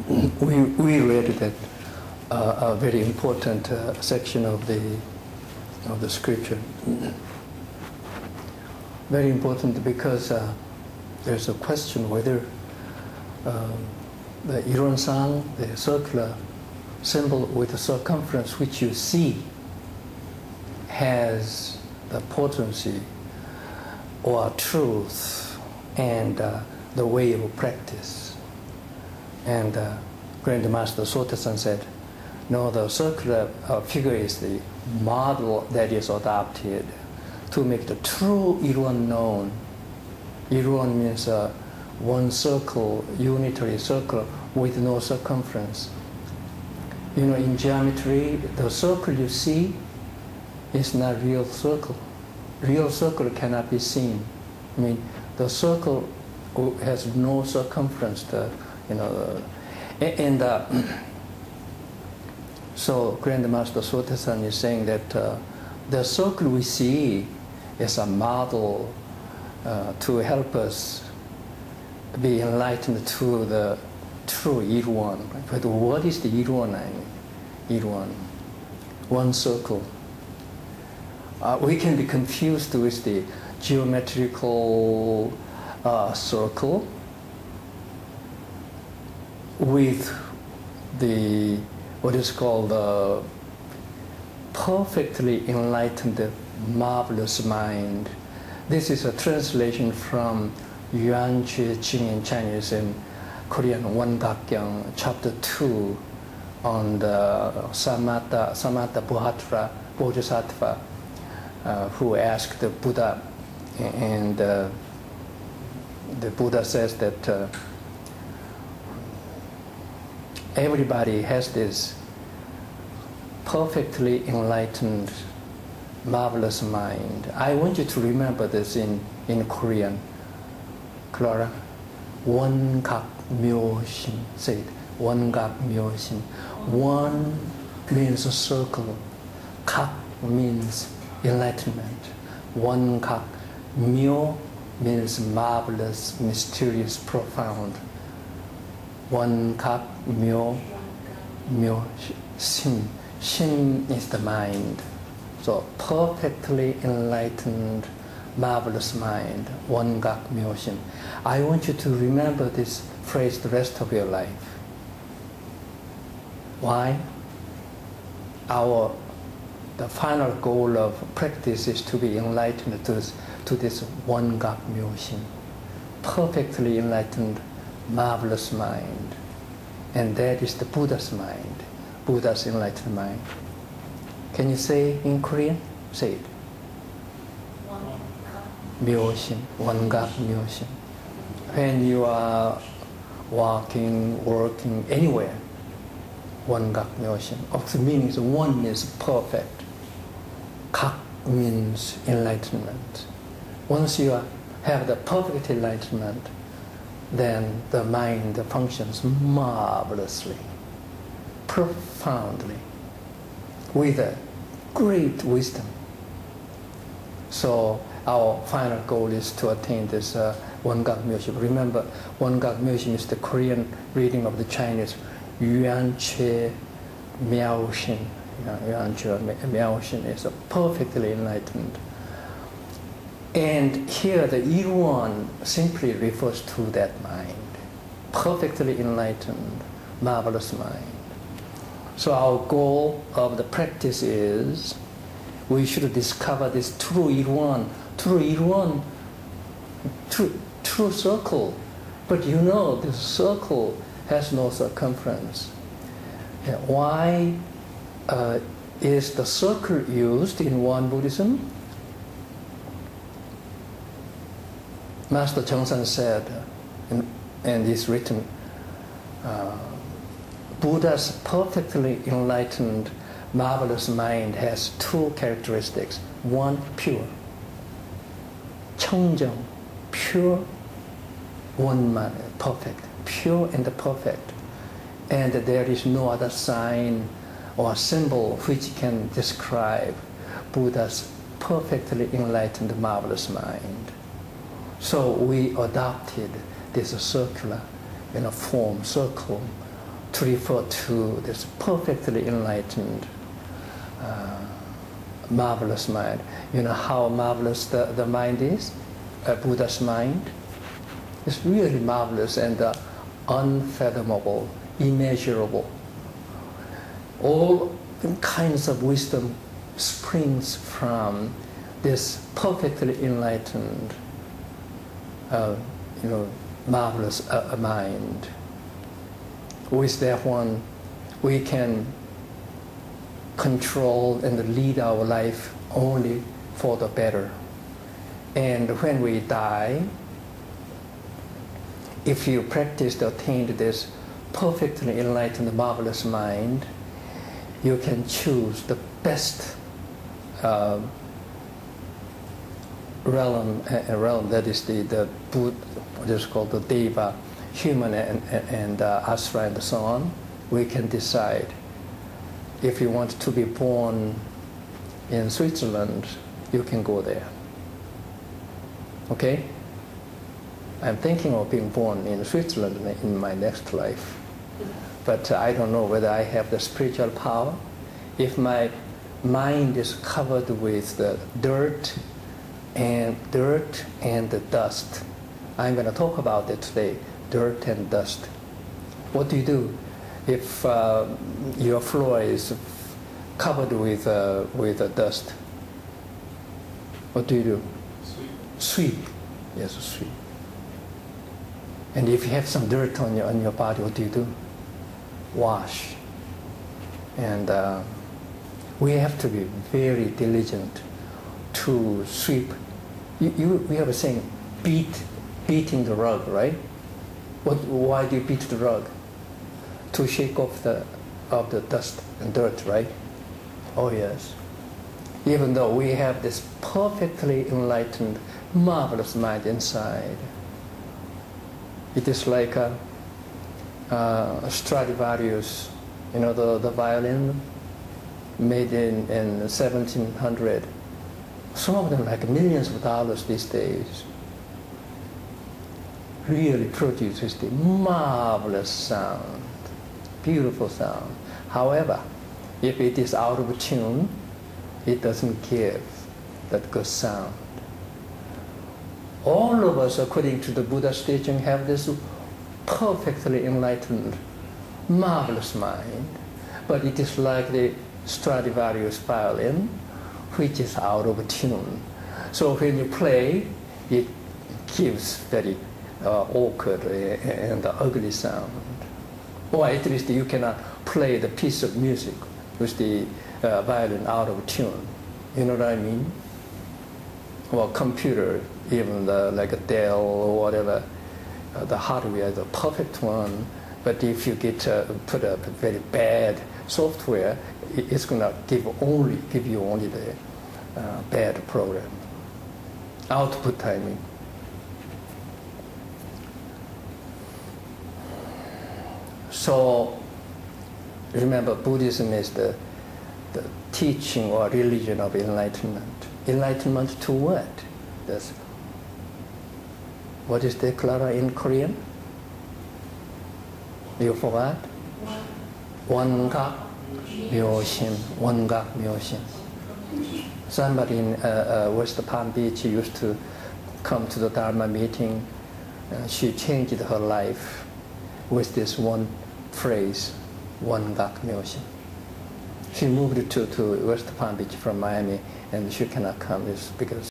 we read that a very important section of the scripture. Very important because there's a question whether the Iron-san, the circular symbol with the circumference which you see, has the potency or truth and the way of practice. And Grandmaster Sotasan said, no, the circular figure is the model that is adopted to make the true Iruan known. Iruan means one circle, unitary circle with no circumference. You know, in geometry, the circle you see is not real circle. Real circle cannot be seen. I mean, the circle has no circumference. So Grandmaster Sotasan is saying that the circle we see is a model to help us be enlightened to the true Iruan. But what is the Iruan? Iruan, one circle. We can be confused with the geometrical circle with the what is called the perfectly enlightened, marvelous mind. This is a translation from Yuan Che Jing in Chinese and Korean WonGakgyang, chapter 2, on the Samatha Bodhisattva, who asked the Buddha, and the Buddha says that everybody has this perfectly enlightened, marvelous mind. I want you to remember this in Korean. Clara, WonGak Myoshin. Say it. WonGak Myoshin. One means a circle. Kak means enlightenment. WonGak Myo means marvelous, mysterious, profound. WonGak Myo, Myo Shin. Shin is the mind. So perfectly enlightened, marvelous mind, WonGak Myoshin. I want you to remember this phrase the rest of your life. Why? The final goal of practice is to be enlightened to this WonGak Myoshin, perfectly enlightened, marvelous mind. And that is the Buddha's mind, Buddha's enlightened mind. Can you say in Korean? Say it. Myoshin, WonGak Myoshin. When you are walking, working, anywhere, WonGak Myoshin. Of the meanings, one means perfect. Kak means enlightenment. Once you have the perfect enlightenment, then the mind functions marvelously, profoundly, with a great wisdom. So our final goal is to attain this WonGak Myoshin. Remember, WonGak Myoshin is the Korean reading of the Chinese Yuan Che Miaoshin. Yuan Che Miaoshin is a perfectly enlightened. And here the Iruan simply refers to that mind, perfectly enlightened, marvelous mind. So our goal of the practice is we should discover this true Iruan, true circle. But you know, this circle has no circumference. Why is the circle used in WonBuddhism? Master Chung said, and it's written, Buddha's perfectly enlightened, marvelous mind has two characteristics. One, pure. 청정, pure. One man, perfect. Pure and perfect. And there is no other sign or symbol which can describe Buddha's perfectly enlightened, marvelous mind. So we adopted this circular form, circle, to refer to this perfectly enlightened, marvelous mind. You know how marvelous the mind is? A Buddha's mind? It's really marvelous and unfathomable, immeasurable. All kinds of wisdom springs from this perfectly enlightened, marvelous mind. With that one, we can control and lead our life only for the better. And when we die, if you practice to attain this perfectly enlightened, marvelous mind, you can choose the best realm that is the Buddha, what is called the Deva, human and asura and so on. We can decide if you want to be born in Switzerland, you can go there. Okay? I'm thinking of being born in Switzerland in my next life. But I don't know whether I have the spiritual power. If my mind is covered with the dirt and the dust, I'm going to talk about it today, dirt and dust. What do you do if your floor is covered with dust? What do you do? Sweep. Yes, sweep. And if you have some dirt on your body, what do you do? Wash. And we have to be very diligent to sweep. We have a saying, beating the rug, right? Why do you beat the rug? To shake off the dust and dirt, right? Oh yes. Even though we have this perfectly enlightened, marvelous mind inside, it is like a Stradivarius, you know, the violin made in 1700. Some of them like millions of dollars these days. Really produces the marvelous sound, beautiful sound. However, if it is out of tune, it doesn't give that good sound. All of us, according to the Buddha's teaching, have this perfectly enlightened, marvelous mind, but it is like the Stradivarius violin, which is out of tune. So when you play, it gives very awkward and ugly sound. Or at least you cannot play the piece of music with the violin out of tune. You know what I mean? Or computer, even like a Dell or whatever, the hardware is a perfect one, but if you put a very bad software, it's going to give you only the bad program. Output, I mean. So remember, Buddhism is the teaching or religion of enlightenment. Enlightenment to what? What is the Clara in Korean? You forgot? Wongak Myosin. Wongak Myosin. Somebody in West Palm Beach used to come to the Dharma meeting. She changed her life with this one phrase, Wongak Myosin. She moved to West Palm Beach from Miami, and she cannot come because